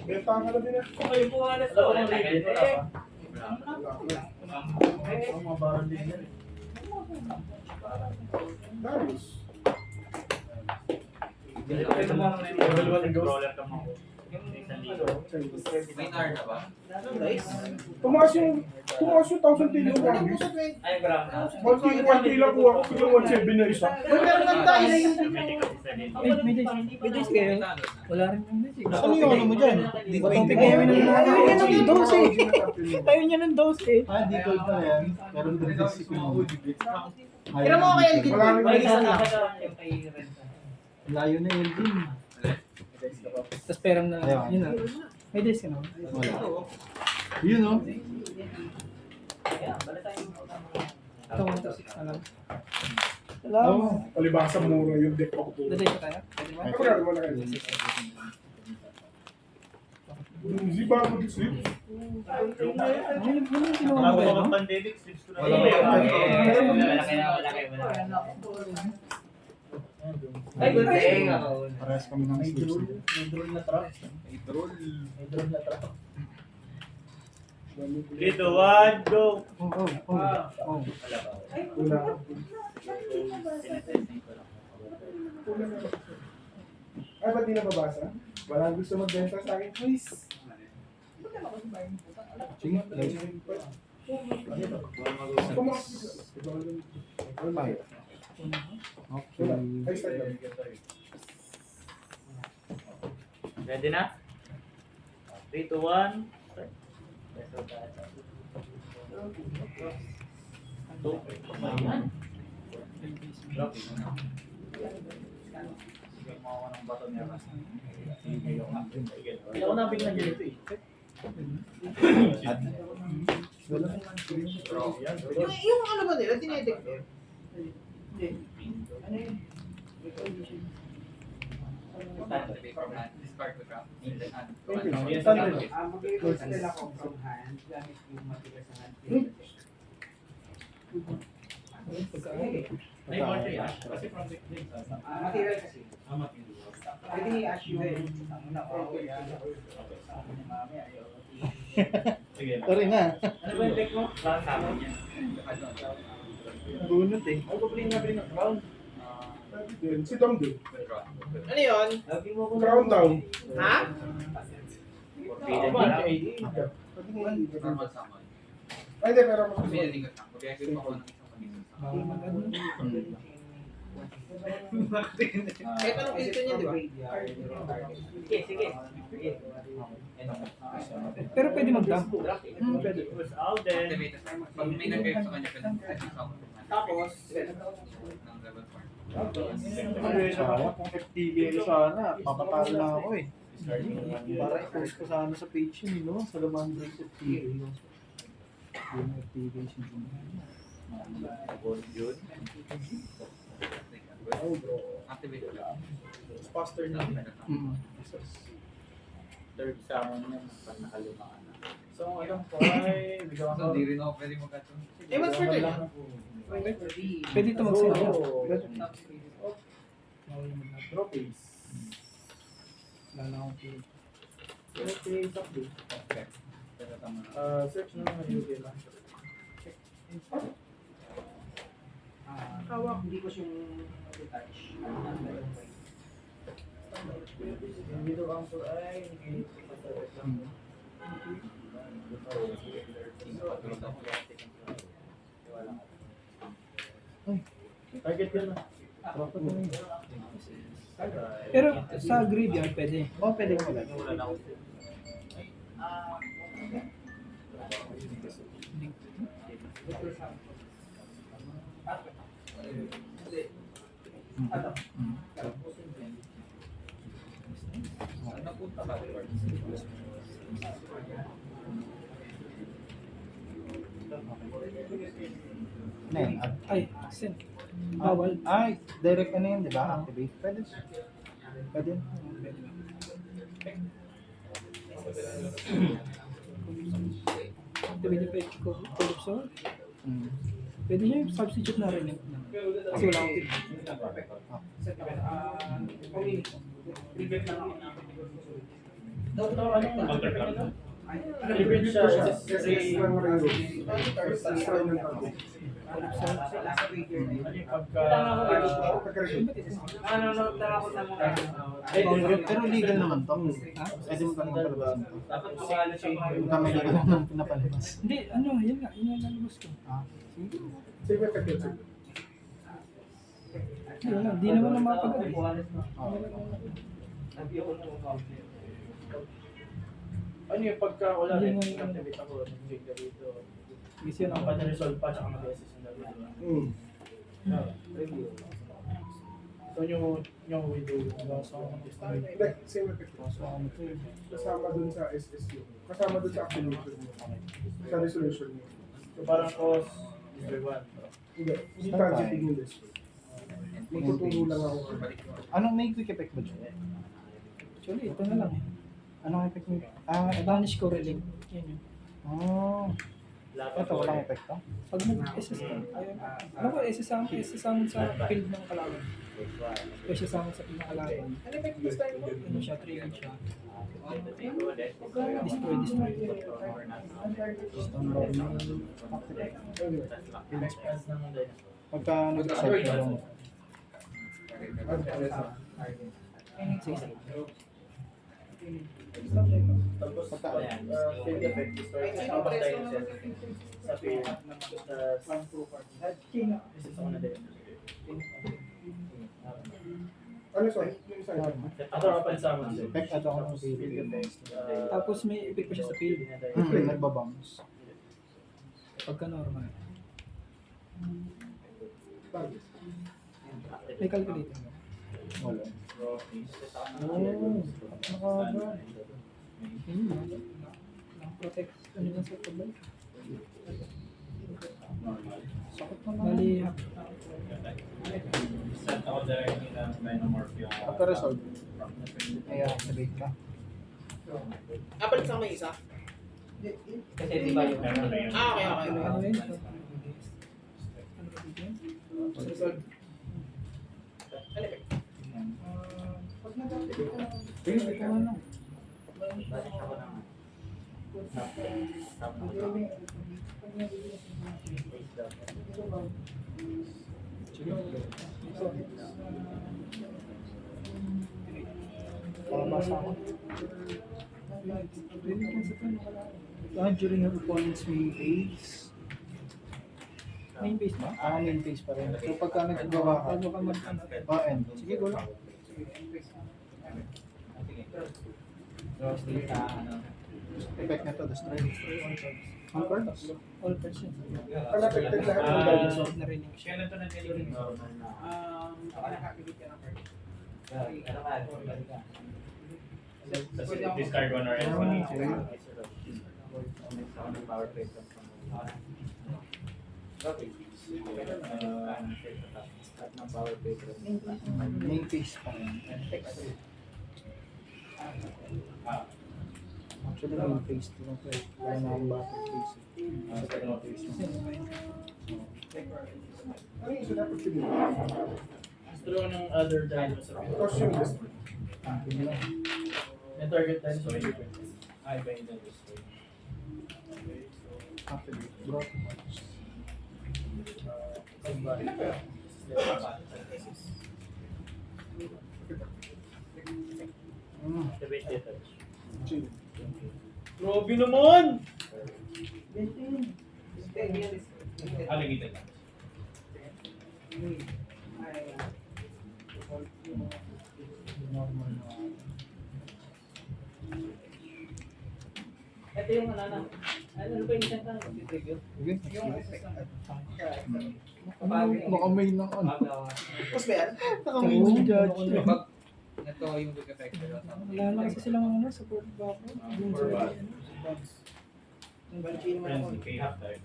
Benta ka na din eh. Okay po nga na ito. Mga barang din yan. Darius. May nar na ba? Tumaas yung 1,000 tilo lang. Ay, brown. 1 tila ko ako, biglang 1,700 na isa. May days kayo? Wala rin yung days. Ano yung ano mo dyan? Topic kayo ng ayaw niya ng 12. Ayaw niya ng 12. Ah, di gold pa yan. Pero hindi si Kumo. Pero mo kaya yung Wala rin Ay, yung isa na. Yung kay Renzo. Layo na yun din. Tapos perang na, yun na. May days ka na. Wala. Yun o. Ito, 1-6 na lang. Oo. Palibasa mura yung deck ako po. Daday ka tayo? Pwede ba? Ako na, wala kayo. Easy ba ako sleep? Ano yung ginawa mo kayo, no? Pandemic, slips ko na. Wala. Malaki na, malaki. Ay, good thing ako. Parehas kami ng sleeps. May drone na truck. May drone. 3, 2, 1, go! Oh. Wala. Ay, ba't di nababasa? Walang gusto magbenta sa akin, please. Sige. Okay. Ay, start lang. Ready na? 3, 2, 1. Hindi ako nabigyan dyan ito eh. Yung ano ba nila, tinedeclare? Discard ko trap. Mag-i-spell ako from hand, gamit yung matigas sa hand. Ay, Marty, kasi from the claim. Material kasi. Pwede i-ash yung Sige lang. Sorry na. Ano ba yung deck mo? Lang sa akin yan. Bunot eh. Ako bring na crown. Si Tom din. Ano yun? Lagi mo ko Crown down. Ha? Normal summon. Ay, hindi, pero mas Pinaligat lang. Mag-exit ako ng isang pamilya. Kahit anong filter niya, di ba? Sige, sige. Pero pwede mag-dump. Pwede. Out then. Activate as pag may nag-exit sa kanya, pwede mag-exit sa ako. Tapos, Ng level 4. Sawa, kung FTV sana, papatalo na ako eh. Para i-post ko sana sa page yun, no? Sa laman din sa FTV. Yung activation din. Activate ko lang. faster na. Third sound niya, pag nakalima ka na. So, alam ko ay, bigyan So, di rin ako pwede mag-ato. eh, what's for niya? Pwede ito mag-send. Drop ace. Lala akong pili. Drop ace up din. Pero tama na. Search na naman yung kailan. Hawak, hindi ko siyang touch. Dito ang so ay, target ka na. Pero sa graveyard pwede. Oh, pwede ko lang. Wala na ako. Saan napunta ka? Ay, send. Bawal. Ay, direct ano yun, di ba? Activate. Pwede. Pwede. Activate pa yung Calypso. Pwede niya yung substitute na rin. Kasi wala akong tip. Hybrid siya. SS lang rayo. SS lang ng tao. Pero legal naman to. Pwede mo talagang palabasin to. Kung kami legal naman pinapalabas. Hindi, ano, yun nga, yun ang lalabas ko. Sige. Sige, effective, sir. Hindi naman na mapagod. Ano yung pagka wala rin, activate ako, nag-jig na dito. Kasi yun Ang ang pati-resolve pa, tsaka mag-SS yung dalawa. Review. So yung window, Hindi, same effective. Kasama dun sa SSU. Kasama dun sa activation mo. Sa resolution mo. so parang cause is by one. Hindi targeting yung list. Magtuturo lang ako. Anong may quick effect ba dyan? Actually, ito na lang eh. Anong effect mo? Vanish ko relink. Yan yun. Ito walang epekto? Pag nag-SS ka, ayun. Ano ko, SS summon sa field ng kalaban. Special summon sa field ng kalaban. Ano siya, trigger siya. Destroy. Pagka nag-decide ka lang. Tapos field effect is kasama tayo sa field. This is on a day. Ano sorry? Yung isa yun. Ako rapan sa amin. Effect add ako ng Field field. effect. Tapos may effect pa siya sa field. Nagbabounce. Pagka normal. Target. May calculator mo. Wala. Nakaba. Protect. Ano lang sa tabal? Sakit naman. Bali, Pagka resolve. Ay, activate ka. Palit sa may isa? Kasi di ba yung Okay. ano yun? Ano ba dito? Resolve. Ito na lang. Pabasa ako. During your opponent's main phase. Main phase ba? Main phase pa rin. So pagka nagagawa ka, Bago ka mag-ano. end. Sige, go lang. Effect na to, destroy. Ang cards. All percent. Unaffected lahat ng dinosaur. Narinig siya. Kailan ito nag-delivering? Nakakabit ka na first. Discard one or else Power play. Power play. Main phase pa rin. Actually, main phase to lang. Kaya na ang battle phase. Second phase. Ano yung isa dapat pinili? Throw ng other dinosaur. Because yung list. Yung target dinosaur. Ay, ba yung destroy? Activate. Draw to cards. Chill. Grabe naman! Alligator lang. Normal na. Ito yung ano ba yung isang tanong? Sige. Baka may ng ano. Tapos ba yan? Nakamay ng judge. Ito yung big effect. Wala na kasi silang ano, support ba ako? Yung sa Banshee naman ako. Kay half time.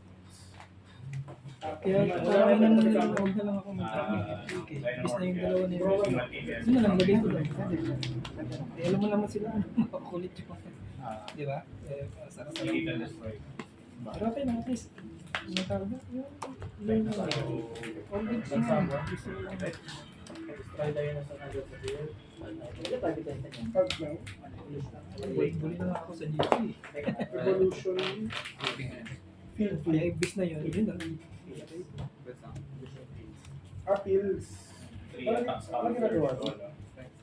Kaya parang huwag na lang ako mag-traffic. Bis na yung dalawa na yun. Yun na lang, lagyan ko doon. Eh, alam mo naman sila, makakulit yung di ba? Eh, sarap-sarap. Alligator destroy. Pero okay lang, at least. Yung tawag na, yung learn na lang. All good siya. Gusto ko lang. Try tayo na sa nandun sa field. Ano ba bigyan niya? Pag lang, Buli na ako sa GC. evolution, field Kaya ibis na yun. Yun lang. appeals. Ano ginagawa ko?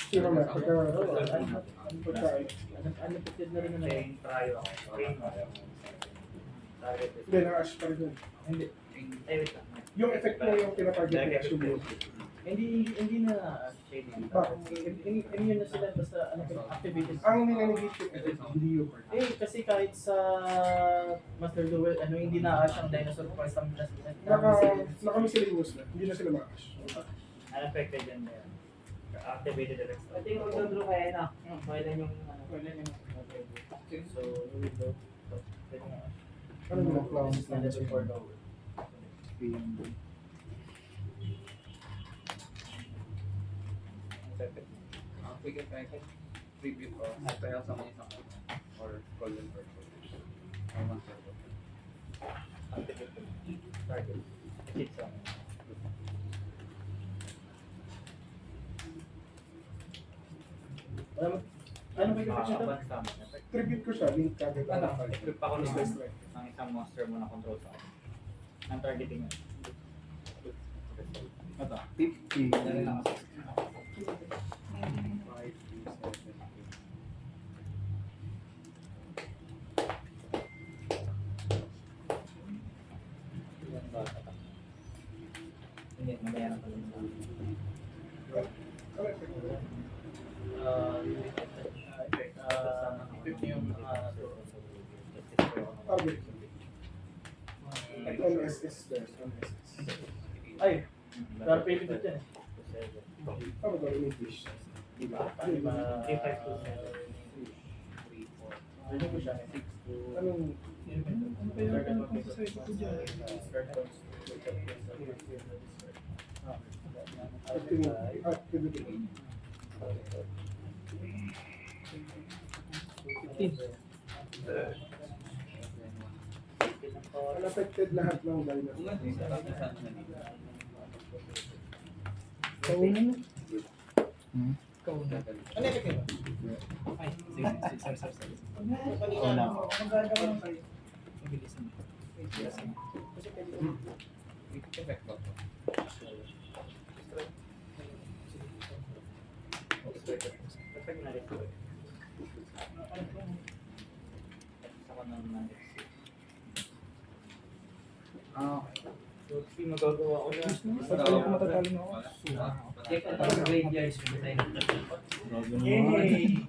Sino na? Pagkain. Unlimited na rin na lang. Hindi, naka-ash pa rin yun. Hindi. Ay, wait lang. Yung effect mo yung pinatarget mo actually. Hindi na shading. Bakit? Immune na sila basta activated. Ang nilalagay yung effect, hindi yung part. Kasi kahit sa Master Duel, hindi na ash ang dinosaur for some Naka-miscellaneous na, hindi na sila maka-ash. unaffected yan na yan. Activated effects. Pwede yung magdodro kaya na. Kailan yung So, you will go. Pwede nga ash. Ano yung clown? Standard for Duel. Sige, kaya preview ko. Kaya sa mga isang or call them for Activated. Target. Hit sa ano ba yung effect nito? Tribute ko siya, link kagad. Flip ako ng isang monster mo na control sa akin. Ang targeting mo. Ito, 50. Dali lang ako. Hindi, magayaran ko lang. Ano effect mo? Target. At on SS there, on SS. Ay! Tarpay dito dyan eh. Ano ba yung English? Diba? 3527. Ano ko siya? Anong Ano kaya ang masasabi ko dyan? activity? 15. Unaffected lahat ng dinosaur. Kauna na. Hmm? Kauna. Ano yung effect? Ay, sige. Sorry. Wala. Mabilis na. effect ba? Perfect na rin. Sama ng nandiyo. So, hindi magagawa ko na. Pag alam ko matatalo na ako. Parang graveyards ko tayo. Yay!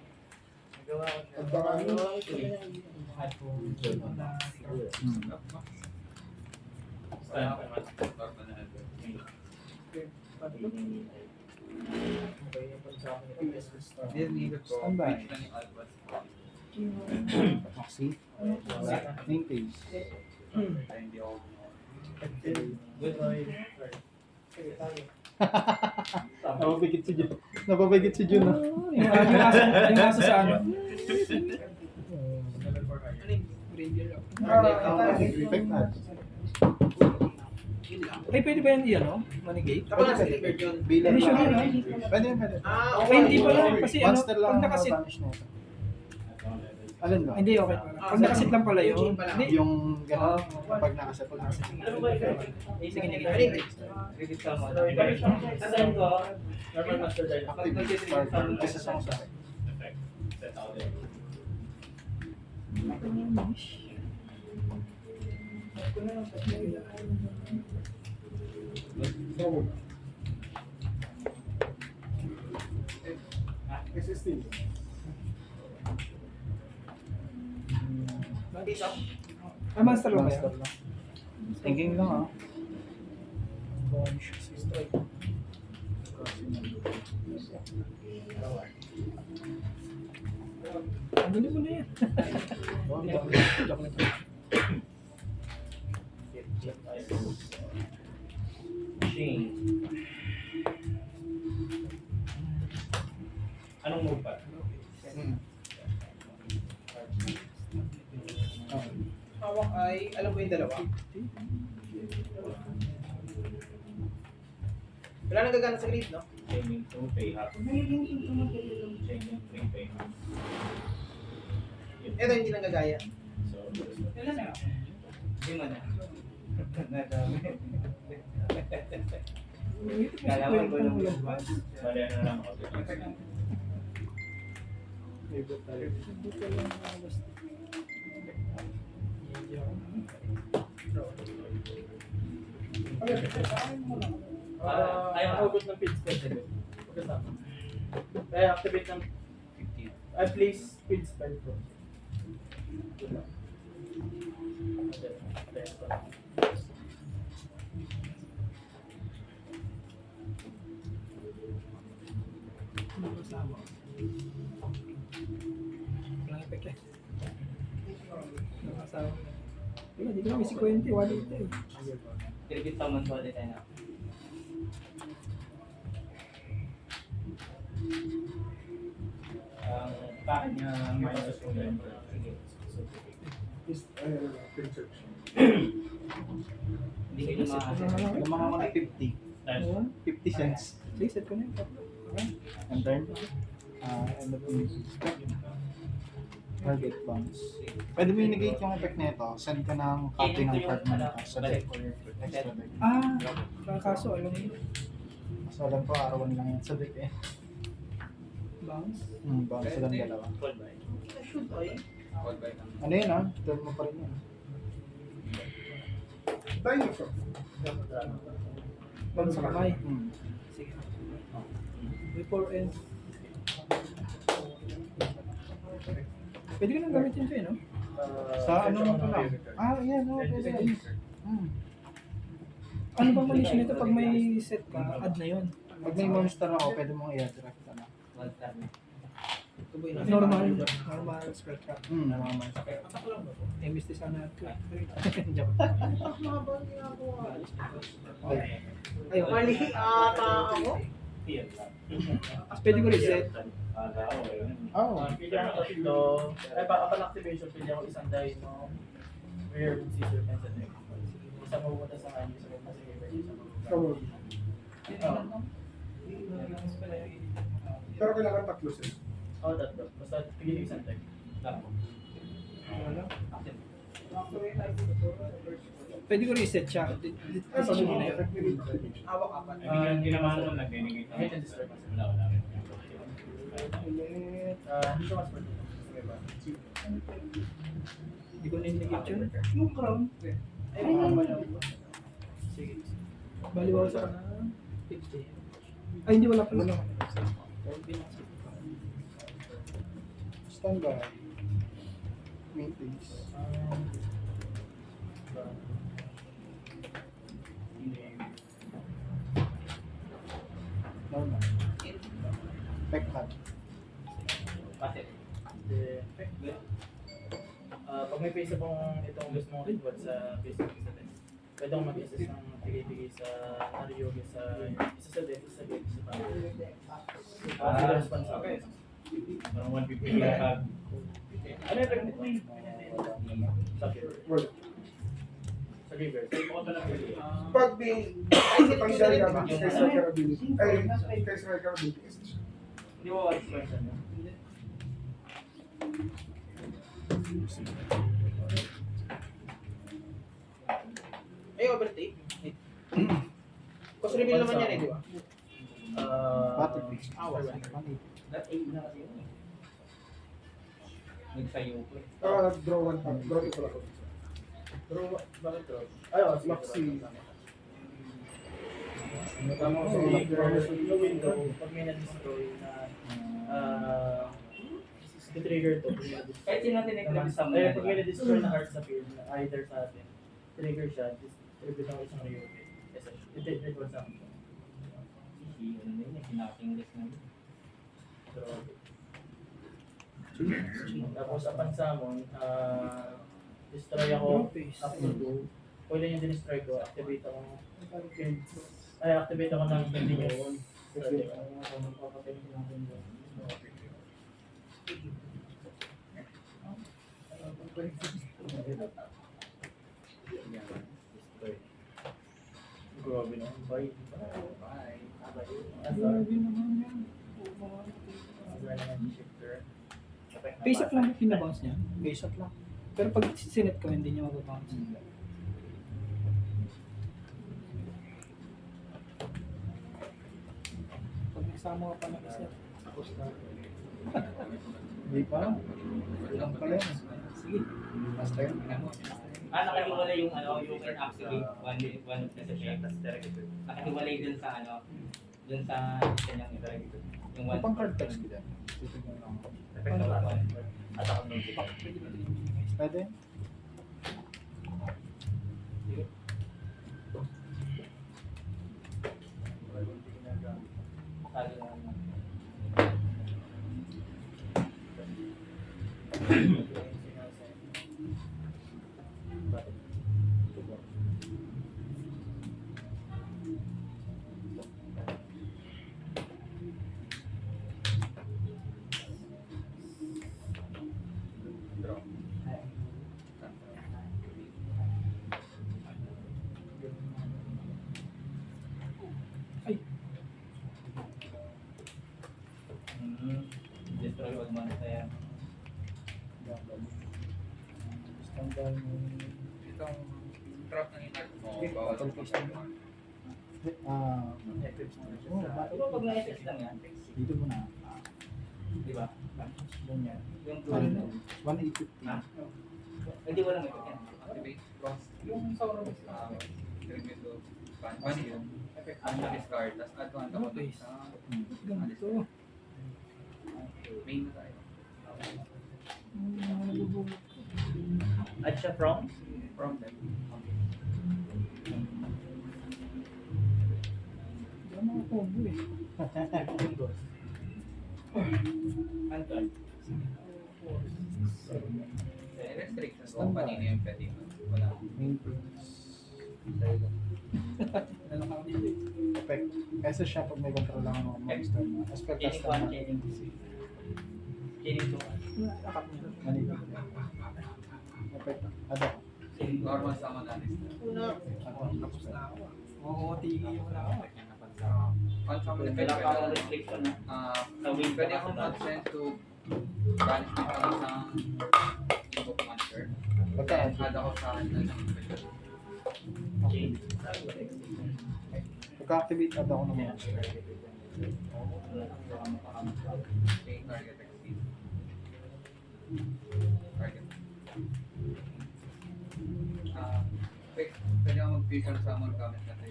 Nagawa ko na. Pagbakan mo. Standby. Maxi. Main page. Good night. Napapagit si Jun. Napapagit si Jun. ah. Yung aso sa ano? Graveyard ako. Effect na. Ay, pwede ba yan i-ano? Manigate? Tapos nasa Clipper yun. Bilang Hindi siya lang. na. Pwede, pwede. Ay, hindi pala. Kasi ano, Monster lang pag ang nakasit. vanish na ito. Alin ba? Hindi, okay pala. Pag nakasit lang pala yun. Hindi. Yung gano'n, pag nakaset pag nakaset. Ano ba ito? Sige. Credit ka mo. Sasayin ko, normal master dino. Active start. Isa sa sa akin. Forward. SST. Ah, monster lang Monster kaya? lang. Thinking lang ah. Ang galing mo na yan. Joke lang. Machine. Anong move pa? Hawak ay, alam ko yung dalawa. Wala nang gagana sa grid, no? changing to pay half. Changing pay half. Ito hindi nagagaya. So, Hindi mo na. Nadami. Kalaman ko yung bali ano lang ako. Favorite tayo. Hindi ko lang basta. Ayaw hugot ng feed spell. Kasama. Kaya activate ng please feed spell ko. Ano kasama? Walang epek eh. Nakasama. Wala, di ko namin si Quente. Wala ito eh. Kirikit pa man to ulit tayo na. Bakit niya minus yung member? Is, research. Hindi ko na makakasama. Lamang ako ng 50. Nice. 50 cents. Sige, set ko na yun. Okay. And then, end up yung target bounce. Pwede mo i-negate yung effect nito. Send ka ng copy ng card mo nito sa deck or your extra deck. Kaso alam mo yun. So alam ko, arawan lang yan sa deck eh. Bounce. Bounce lang dalawa. Call by. Call by lang. Ano yun turn mo pa rin yun. Dinosaur. Bounce sa kamay. Hmm. Sige. Before end. Pwede ka nang gamitin ito eh, no? Sa ano mo pa lang? Yan, pwede yun. Ano bang condition nito pag may set ka, add na yun? Pag may monster ako, pwede mong i-direct ka na. One star na. Normal spell trap. Nalaman. Eh, miss this sana ito. Joke. Ayun. Mali ata ako. Pwede ko reset. Pili ako tatlo. Ay, upon activation, pili ako isang dino. Rare Caesar and sa deck. Isa pupunta sa kanya, isa pupunta sa giver, isa pupunta. Pero kailangan tatlo sila. Oo, tatlo. Basta pili isang deck. Pwede ko reset siya. Decision mo na yun. Hindi naman ako nag-denigate. Hit and destroy. Wala. Hindi siya mas pwede. Hindi ko na-negate yun. Yung crown. Sige. Balibaw sa na 50. Ay, hindi wala pala. Standby. Meetings. Normal. Back hand. Kasi. Pag may face akong itong gusto mong ritual sa Facebook sa deck, pwede akong mag-assist ng bigay-bigay sa Naryogi sa isa sa deck, isa sa deck, isa pa. Sila response ako. Parang 150 lang pag Ano yung effect nito? Sa giver. Wala. Sa giver. Pag may tanggal ka, kay striker ability. Ay, kay striker ability. Hindi mo expression niya. Ay, overtake. Cost reveal naman yan eh, di ba? Battle fix. Wala. That 8 na kasi yun eh. Nagsayo ko eh. Draw one time. Draw ito pala ko. Draw, bakit draw? Ay, oh, sige. Maxi. Tama ko sa yung window, pag may na-destroy na trigger to. Kahit sino natin nag-release sa Ay, pag may na-destroy na card sa field, either sa atin, trigger siya, trigger ako isang Ryogi. It was something. Ano na yun, sinaping list na yun. Tapos upon summon, destroy ako up to 2. Pwede yung destroy ko, activate ako activate ako ng continuous. Grabe naman, bye. Grabe naman yan. Shifter. Face up lang yung pinabounce niya. Face up lang. Pero pag sinet ko, hindi niya mababounce. Pag nagsama ka pa ng isa, tapos na. Hindi pa. Lang pala yan. Sige. Basta yun. Nakahiwalay yung you can activate one of the session. Nakahiwalay dun sa dun sa kanyang interrogator. Yung May one. pang card text ko dyan. Titignan lang ako. At ako nung iba. Pwede ba ito? Pwede? Draw. Destroy all monster yan. Standard Itong trap ng inart mo, bawal sa pagkakas. Pero pag na-SS lang yan, dito muna. di ba? Ganyan. Yung 1,850. hindi walang ito yan. Activate cross. Yung sa oras Tribute to pan yun. Ang discard, tapos add one Ano, ako dun please? sa Ganito. main na tayo. Nalubog. At siya from? From them. Diyan mga combo eh. Anton. Restrictions kung kanina yung pwede mo. Wala. Maintenance. Lalakaw dito eh. Effect. Kasi siya pag may control lang ng monster na. Aspect Chaining custom 1, na. chaining 2. Chaining 2. Nakakap nito. Manipig. Effect. Ano? Normal summon natin. Tapos na ako. Oo, tigil mo na ako. On summon effect, Kailangan ka ng restriction na. pwede akong mag-send to banish na ako isang invoke monster. Pagka- And add ako sa ano ng special. Chain. Pagka-activate add ako ng monster. Okay, target exceed. Target. Pwede ako mag-fusion summon gamit na tayo.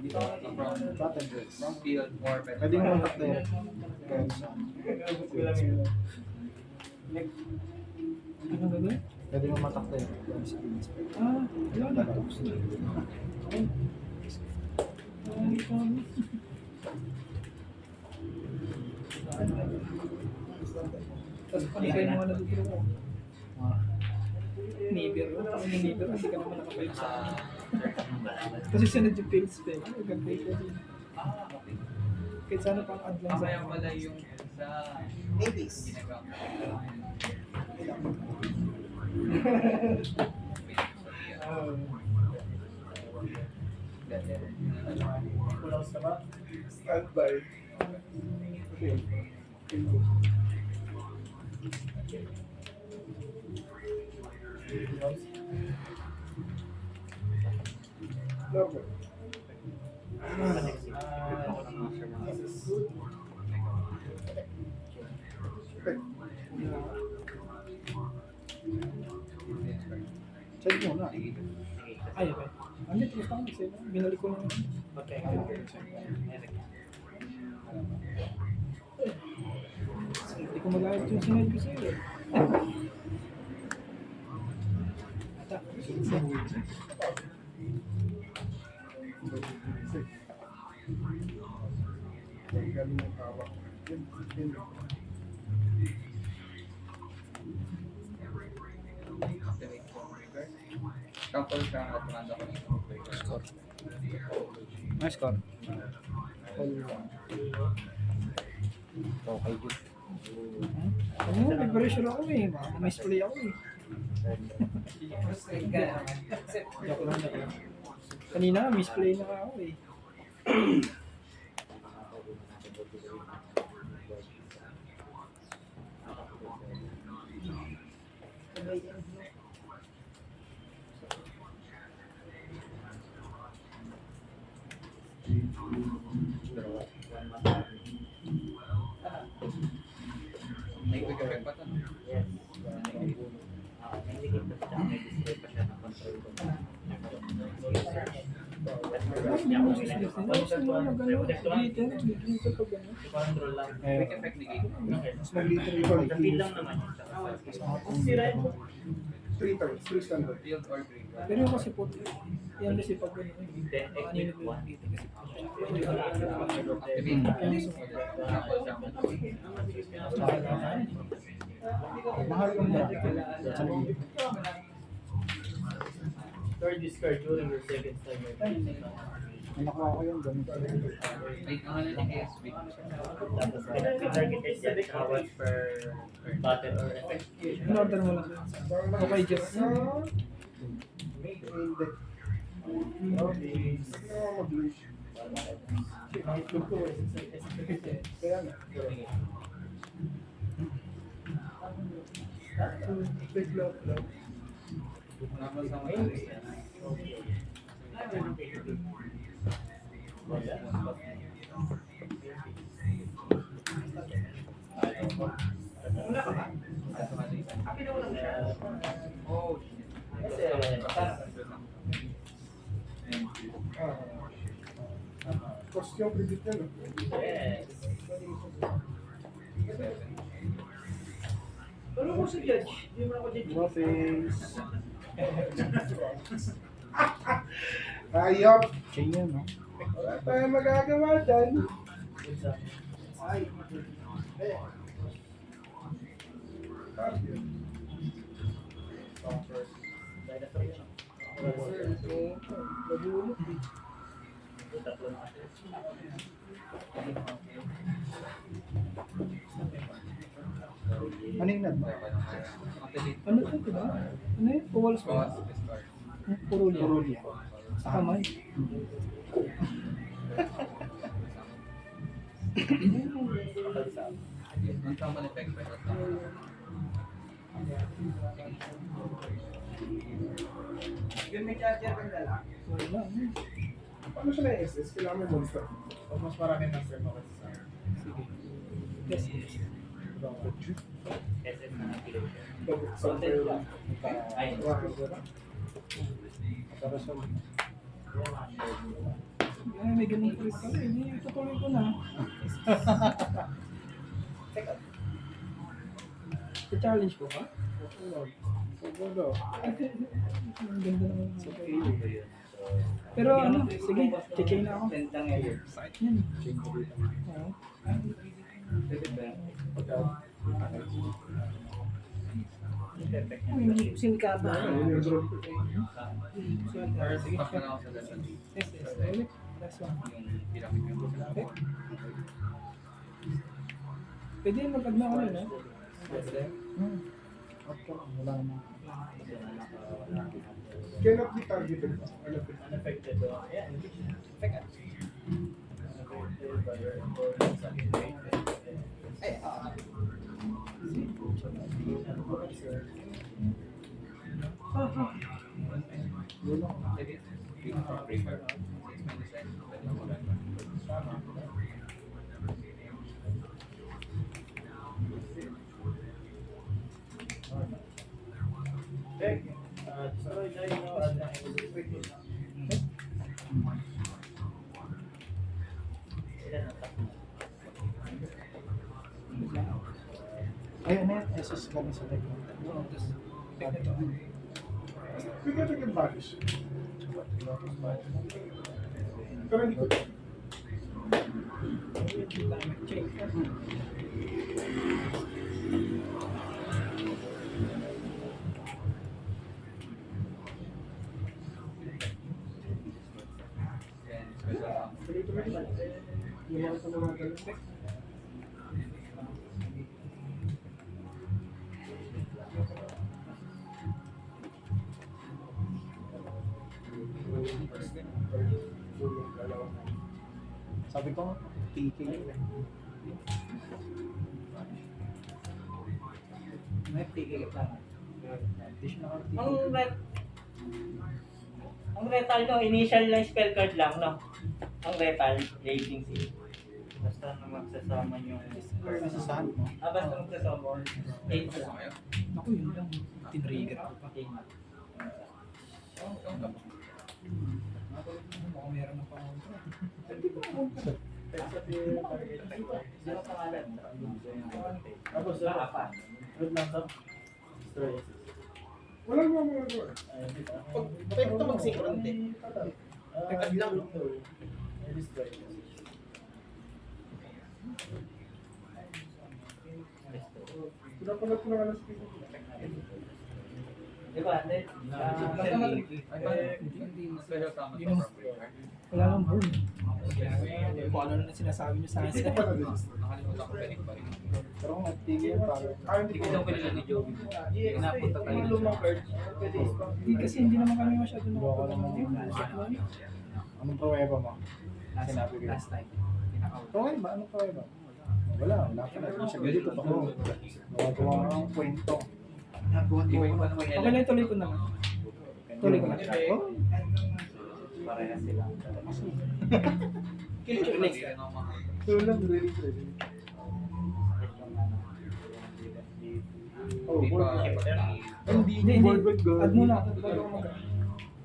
Battle Blitz. From field or Pwede mo matak direct. Kaya sa Ano gagawin? Pwede mo matak direct. Kaya sa inspect. Wala na. Tapos na. Okay. Hindi ko ano. Tapos panikay mo na dito ko. Neighbor. Ang neighbor, hindi ka naman nakapalit sa akin. Kasi sunod yung field spell. Gagawin ko din. Kahit sana pang advance. Mamaya pala yung sa Babies. ginagamit. Kulang sa ba? Standby. Normal. Check mo na. Ay, okay. Ano, gusto ko kasi. Binalik ko na. Okay. Hindi ko mag-ayot yung sinad ko sa'yo eh. Ata. Ang galing ng hawak. Yun. Activate ko ang trigger. Couple siya at manda ko ng trigger. Nice score. Okay, good. Ano mo, may pressure ako eh. Baka ma-misplay ako eh. Joke lang. Kanina, misplay na ako eh. May quick effect pa to. Yes. May ligid pa siya, may display pa siya ng control ko. Control lang. Quick effect negate. Mas mag-liter yung Kapil lang naman yun. Sira yun. 3 times, 3 standard. Field or green. Pero yung kasi po, yan kasi pag ano, Then, exit one. Activate. Mahal yung bracket. Sa liit. Third discard during your second time. Ang nakuha ko yung ganito. Ay, ang ano ni ASB. Tapos, target is yan, how much per battle or effect. in-order mo lang. Okay, Jeff. Kaya nga. Big love. Naman sa mga Oh, shit. Cost yung credit niya, no? Yes. Pero kung sa judge, hindi mo ako judge. Face. Ayop! Chain yan, no? Wala tayong magagawa dyan. Ay. Ano yung nad mo? Activate. Ano ito, diba? Ano yun? Puwalas ba? Pause, discard. Puruli. Puruli. Sa kamay. Non-common effect by that. Wala. Paano siya na SS? Kailangan may monster. Pag mas marami master mo kasi sa Sige. Yes. SS na activation. Ay, Ay, may ganun ulit ka. Hindi, itutuloy ko na. I-challenge ko ba? Ang ganda naman. Pero ano, sige, check na ako. Sentang ngayon. Sakit yan. Oo. Pwede ba? Yung sinikaba. Sige, pa na ako sa lesson. Yes, yes. Ulit. Last one. Yung pinakita ko. Okay. Pwede yung magpag na ako rin, no? Okay, wala na. Cannot be targeted. Ano po? Unaffected. Yeah, effect. Unaffected by your importance activated. Activate. Prefer. Since may design, pwede ako lang. Okay. Destroy dino at ilan ang tak? Ay, ano yan? SS kami sa deck. We can take advantage. Pero hindi ko. Then, special sound. Yung mga tumulagan. Sabi ko, TK yun eh. May tigil ka. Hindi siya nakatipid. Ang retal no, initial na spell card lang, no? Ang retal, rating C. Basta na magsasama yung Nasa saan mo? Basta magsasama. 8 lang. Ako yun lang. Tinrigger ko pa. Baka meron na pa ako. Sino pangalan? Tapos sa good lang to. Destroy. Wala mo mga gawa. Pwede ito mag-synchronte. Tagad lang. Destroy. Pinapanood ko lang alas dito. Di ba? Special tama Yun ang- Wala lang burn. Kung ano na sinasabi niyo sa Hindi ko akin. pa na-register. Nakalimutan ko pwede pa rin. Pero kung nag-TV yan, parang Hindi ko Ikaw kilala ni Joey. Napunta tayo. Yung lumang card. Hindi kasi hindi naman kami masyado Loko lang nakapagod. naman. Anong pruweba mo? Sinabi ko. Last time. Pruweba? Anong pruweba? Wala ka na. Siya ganito ako. Nagawa ang kwento. Okay lang, tuloy ko naman. Tuloy ko lang. Oh, Parehas sila. Kilit yung next. so lang, really. Oh, Hindi board. pa. Hindi, Hindi, board with gold. Add muna ako. Bago ako mag-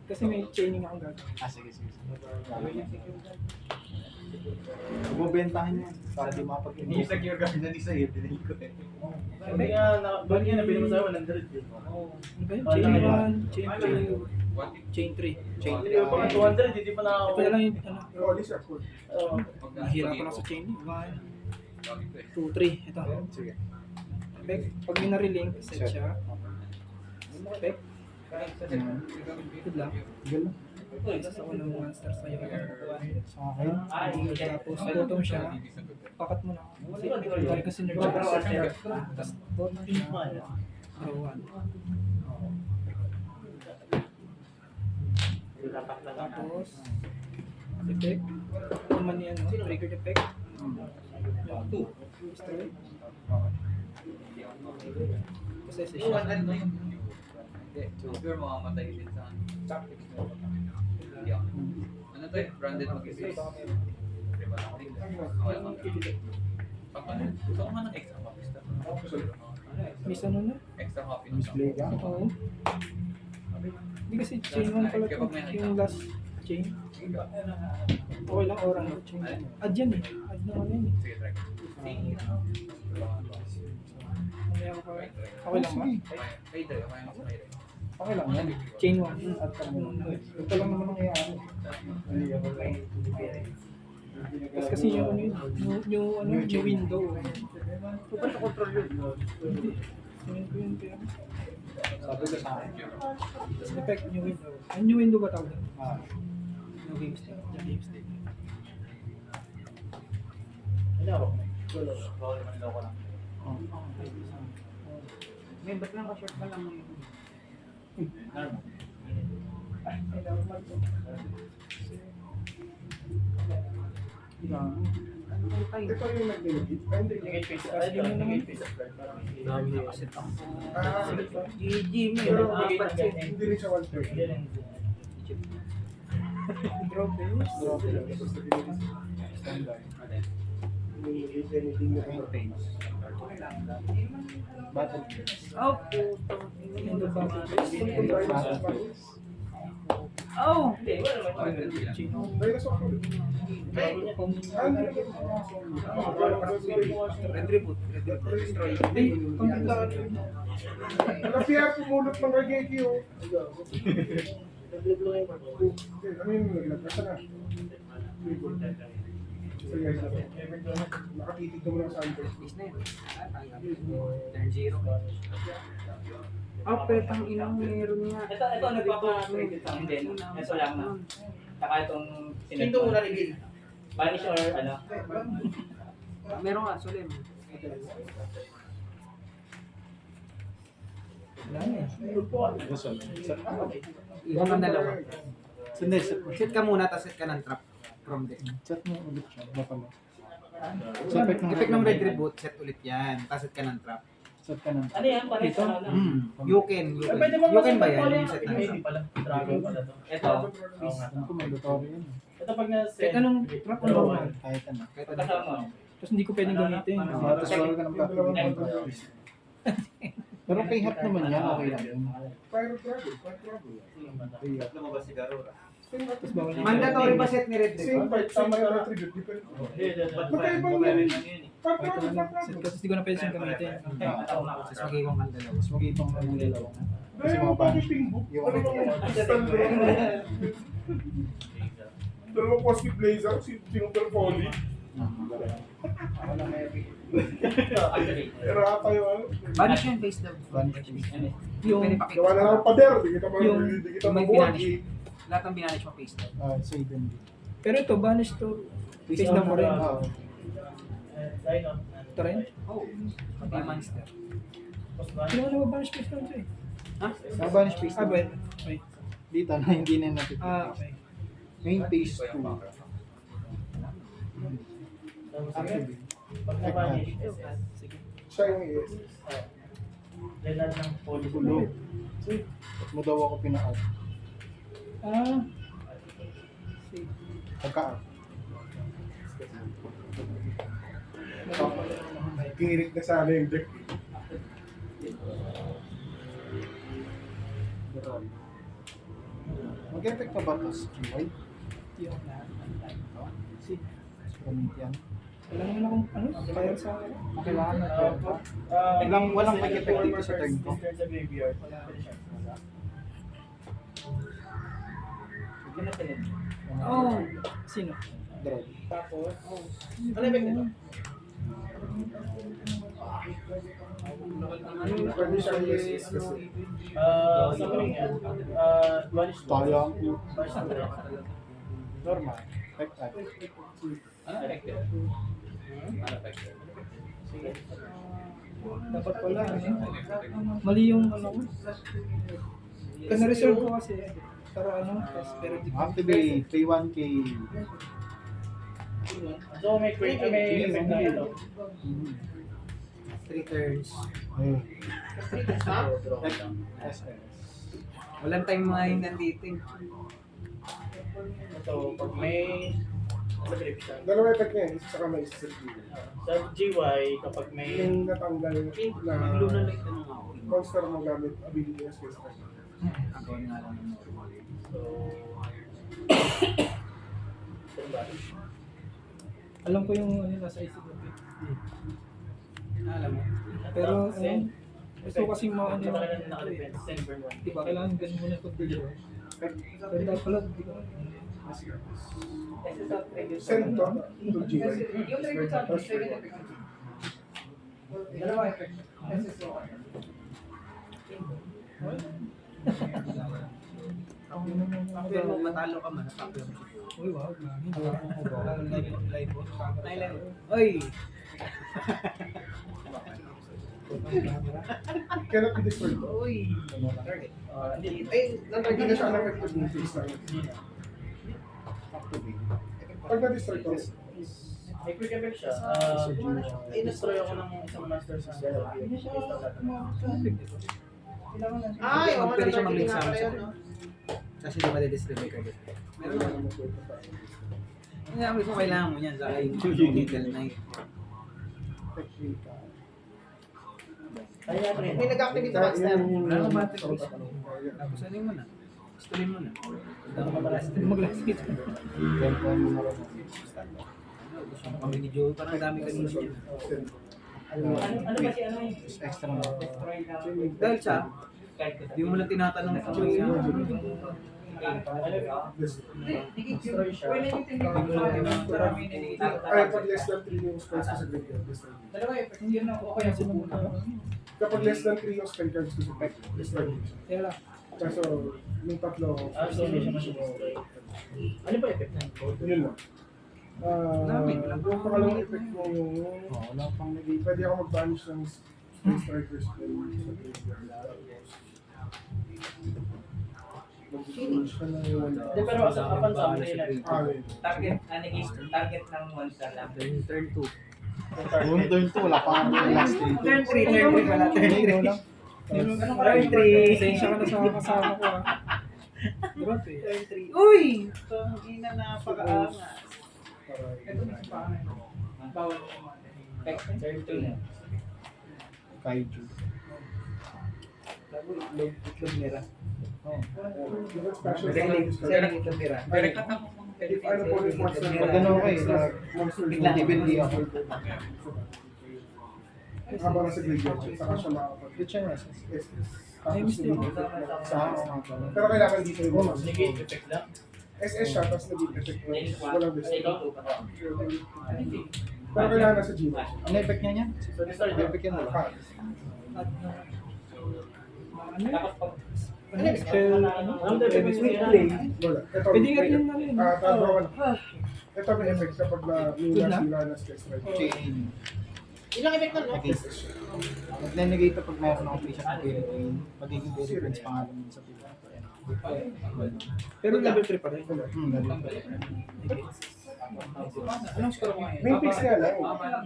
Kasi may chaining akong gagawin. Sige. Bubentahan yan. Para di mapag-invest. secure guard na ni Sa'yo, binili ko eh. Hindi nga, bakit nga nabili mo sa 100 eh. Ano ba yun? Chain 1, chain 2, What if chain 3. Chain Hindi ko pa 200, hindi pa na ako. Ito na lang yung ano. Rolly siya, full. Nahihirapan ako sa chain. 1, Bakit ko eh? 2, 3. Ito. Sige. Pag may narilink, set siya. Spec. Good lang. Galing. Isa sa unang monsters na yun. Sa akin. Tapos bottom siya. Pakat mo na. Kasi kasi synergy. Tapos bottom siya. Draw 1. Tapos effect. Naman yan, no? Trigger effect. 2. Destroy. Possession siya. Hindi, siguro makamatay din sa Hindi ako. Ano to eh? Branded mag-isip. Diba na ako din? Okay lang. Pag ano, gusto ko nga ng extra copies. Miss ano na? Extra copy Miss Blade ka? Oo. Hindi kasi chain 1 pala ito. Yung last chain. Okay lang orang no chain. Add yan eh. Add na ano yun eh. Sige, try ko. Mamaya ko pa. Okay lang ba? Kay Dre, okay mo sa may Dre. Okay lang yan. Chain 1. At ito lang naman ang nangyayari. Hindi ako lang. Tapos kasi yung ano yun. Yung ano, yung window. So, paano control yun? Yun ko yun kaya. Sabi ko sa akin. Tapos effect new window. Ang new window ba tawag? Ah, New game state. New game state. Ano ako? Bawal naman daw ko lang. May ba't lang ka-short pa lang yun? Ito yung nag-delegate. Ay, hindi. Negate face. Ay, yung negate face of card. Parang Ah, Pero hindi rin siya 1/3. Draw base. Tapos nag-delegate. standby. Anything na ano. Battle. Oh, Window battle base. oh! Hindi, wala naman. Chain. Ay, nasa ako. Red reboot. Hindi, complete lang. Napiyar pumulot ng RGQ. Ano yung nagkasa na? Sige, nakatitig naman ako sa Android. Petang inang meron nga. Ito nagpapa-credit lang din. Ito lang na. Saka itong Hindi mo na-reveal. Banish or ano. Meron nga, Solim. Result. Iwan ng dalawa. Sandali, set mo. Set ka muna, tapos set ka ng trap from there. Set mo ulit siya. Baka mo. Effect ng red reboot, set ulit yan. Tapos set ka ng trap. Set ka ng Ano yan? Pares ano na? Yuken. Pwede ba Yuken ba yan? masipag Yung set pala? na Hindi pala. Dragon pala to. Ito. Oo nga. Alam ko mandatory yun. Ito pag na-set. Kahit anong trap o normal. Kahit ano. Kahit ano. Kasama. Tapos hindi ko pwedeng gamitin. Tapos wala ka ng background. Pero kay hat naman yan, okay lang yun. Fire Dragon, Fire Dragon. Tapos bawal na. Mandatory ba set ni Red Dead? Same part, same attribute, different. Magkaiba yun. Fire Dragon, Fire Dragon. Tapos hindi ko na pwede siyang gamitin. Tapos mag-iwang kang dalawa. Mas mag-itong ng dalawa. Kasi Dahil mga mga banish. ping book, Yung ano mga dalawang cosmic blazer, sino pero poly. Pero ata yung ano. Banish yun, face down. Yung, Pwede pakita. Gawa na lang ang pader, di kita Yung- hindi kita May mabuhat. binanish. Lahat ng binanish mo face down. Save and pero ito, banish to. Face down mo rin. Ito rin? Oh, pati yung monster. Hindi ko na mabanish face down siya eh. Banish face Ah, na. wait. Wait. Dito na hindi na natin. Ah, okay. Main phase 2. Pag na-vanish, SS. Sige. Siya yung ES. Kailan ng police. Kulog. Ba't mo daw ako pina-out? Ah. Sige. Pagka-out. Kirit na sana yung deck. Mag-effect na ba ito sa GY? Yung sige. Promethean. Wala naman akong ano, fire sa akin. Kailangan na ito. Walang mag-effect dito sa turn ko. Sa graveyard. Pwede siya. Oh. Sino? Draw. Tapos, ano effect nito? Pwede siya ES kasi. Something yan. Vanish. Sayang. Vanish na rin. Normal. Effect type. Ano effective? Ano effective? Sige. Dapat pala, ano? Mali yung ano ko. Kasi reserve ko kasi. Para ano, pero di ko. Activate. Pay 1K. So may effect na ito. 3 turns. Ayun. Draw. SS. Walang time mga yung nandito eh. Ito, pag may nasa grip siya. Dalawa effect niya, isa sa kamay, isa sa kilo. Sa GY, kapag may Yung natanggal na monster mo gamit ability niya space time. Ako nga lang ng normal. so diba? Alam ko yung ano nasa isip ko. Alam mo. Pero ayun, gusto ko kasi mga ano yung Kapag naka-defense, send burn one. di ba, kailangan ganun muna yung video. Pero dapat pala, di ko. Send to GY. Tapos Pero matalo ka man, tapos. Uy, wow, grabe. Live po. Oy! cannot be destroyed. Oy! Hindi. Hindi na siya unaffected ng face time. Activate. Pag na-destroy ko, May quick effect siya. I-destroy ako ng isang master sa Ay, pwede siya mag-link sa amin. Kasi di ba de-distribute ka dito? Meron naman. Kaya ko kailangan mo yan sa yung Little Knight. May nag-activate na master. Wala nang battery. Tapos ano mo na? Stream mo na. Mag-last hit. Ganito ang mga rin. Gusto mo kami ni Joey, parang dami kanina yun. Ano ba si ano yun? Extra na. Dahil siya, di mo lang tinatanong kung may Destroy siya. ay pag less than 3 yung spells ko sa graveyard, destroy. Kapag less than 3 yung spell cards ko sa deck, destroy. Kaya lang. Kaso, yung tatlo, So hindi siya ma-destroy. Ano ba effect na? yun lang. Yung pangalawang effect mo yung Wala pang nag-i- pwede ako mag-banish ng Space Striker spell sa graveyard. Mag-banish ka na yung Hindi, pero sa kapan sa amin yun. Target, target ng monster lang. turn 2. Yung turn 2, wala pa nga yung last 3. Turn 3 pala, turn 3. Turn 3. Pasensya ka na sa kasama ko ah. Grabe. Turn 3. Uy! Ina napakaangas. Ito na si Panay. Bawal ko Turn 2 na. Kaiju. Itlog nira. Special Itlog nira. Direct attack. If ano po is monster, Pag ano ko eh, monster Bigla. Hindi ako. habang nasa graveyard, saka siya makakapag Good siya yes. yes. Ay, Tapos miss niyo. Sa ako nga pala. pero kailangan dito yung bonus. Negate effect lang. SS siya, tapos nag-effect lang. Walang Ay, distance. ikaw? Pero kailangan nasa Gino. Ano effect niya niya? So, start Ano effect yan? Ah, Tapos pag Spell, Ang defense quick niya. play. wala. Ito, Pwede nga din na rin. tatrawan. Ito may effect kapag na may Good na? nasila na stress right. Chain. Ilang effect na, no? Nag-negate pag meron akong patient na very clean. Magiging very friends pangalan mo sa pila. Pero level 3 pa rin. Anong score mo ngayon? May fix nga lang.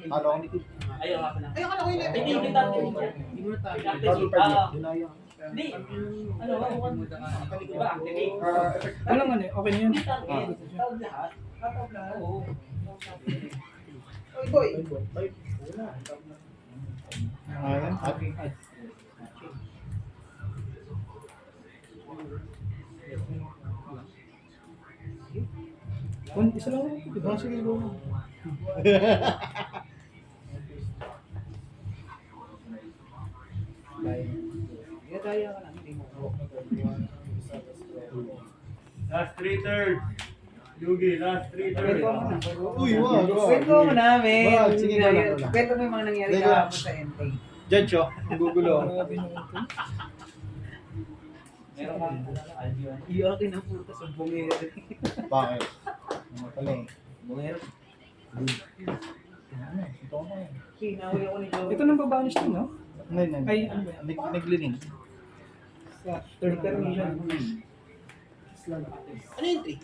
Halo ako ni Kid. ayaw nga pala. Ay, akala ko yung Hindi, effect. yung dati yung Bago pa niya. Dinaya. Hindi. Ano, diba activate? Effect. Wala man eh, okay na yun. Hindi target. Tawag lahat. Oo. Oy, boy. Ayan. Isa lang ako. Diba sige go. Ginagaya ka lang, hindi mo. Last 3/3. Yugi, last 3/3. Kwento mo na. Uy, wag. Kwento mo na, men. Wag, sige, wala. Kwento mo yung mga nangyari Sige. kahapon sa NT. Judge oh. Ang gugulo. Grabe naman ito. Meron kang Albion. Iyakin ang puta sa bungero. Bakit? Ano pala eh. Bungero. Ito ko na eh. Kinawi ako ni Joey. Ito nang babanish din, no? Ngayon, Ay, ano ba yan? naglining. Sa third permission. Ano yung 3?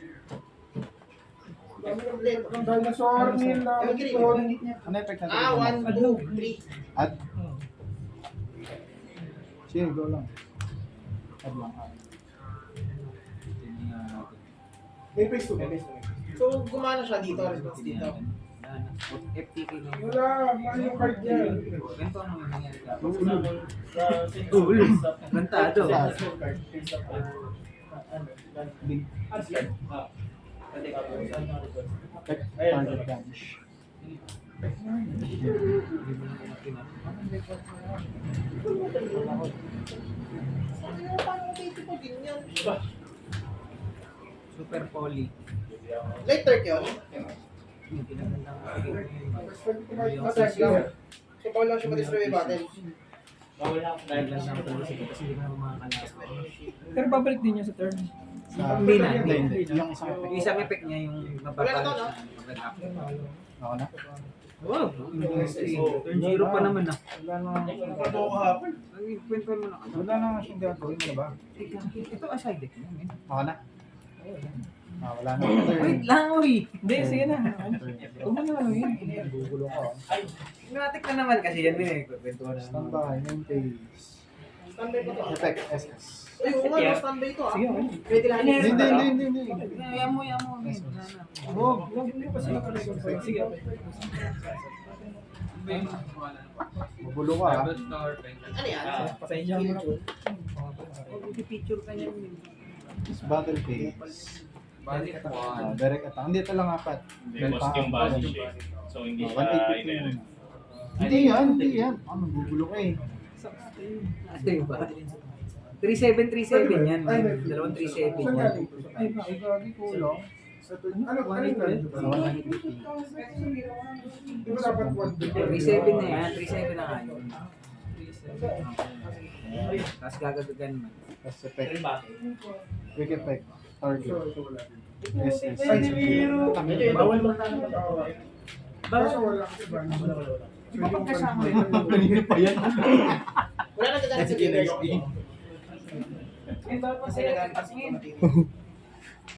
Dinosaur meal na icon. Ano effect natin? 1, 2, 3. Add? Oh. Sige, go lang. Add lang. May face to. So, gumana siya dito, response dito. FTK na yun. Wala, ano yung card niya? Ganito ano yung nangyari ka? Ulo. Bantado. Big effect. Target damage. Super poly. Late turk yun? Yung pinagandang So, bawal lang siya ma-destroy yung battle. Bawal lang dahil lang lang kasi hindi mo naman makakalakas. Pero babalik din niya sa turn. Hindi na. Hindi. Yung isang effect. Yung isang effect niya yung Wala na to, no? mababalik. Ako na? Wow! Turn 0 pa naman ah. Wala na. Ay, kwentuhan mo na. Wala na siyang gagawin mo na ba? Ito aside deck mo, men. Ako na? Wala na. Wait lang, uy! Hindi, sige na. Huwag mo na ano yun. Gugulo ko. Matik na naman kasi yan, men. Kwentuhan na naman. Standby, main phase. Standby ko to. Effect, SS. Ay, oo nga, no, standby to ah. Sige, okay. Pwede lang. Hindi. Yan mo, men. Wala na. Huwag. Huwag mo kasi nakalagay. Sige, okay. Gugulo ka ah. Double star, penguin. Ano yan? Pasensya mo na po. Huwag picture ka niyan, men. Battle phase. Balik one. Direct attack. Hindi ito lang apat. Hindi, costume body shape. So, hindi siya 180 inherent. Hindi yan. Gugulo ka eh. Ano yung ba? 3737 yan, men. Dalawang 37 Saan yan. galing to? Ay, gagi kulang. Ano yung galing to? Di ba dapat 37 na yan. 37 na nga yun. Tapos gagagagan mo. Tapos effect. Rin ba? Quick effect. Target. So, wala. SS. Bawal mo na Kaso wala kasi ba? Mapagkasama yun. Kanina pa yan. Wala na gagawin sa gilid. Eh, bakit kasi nagalit kasi ngayon?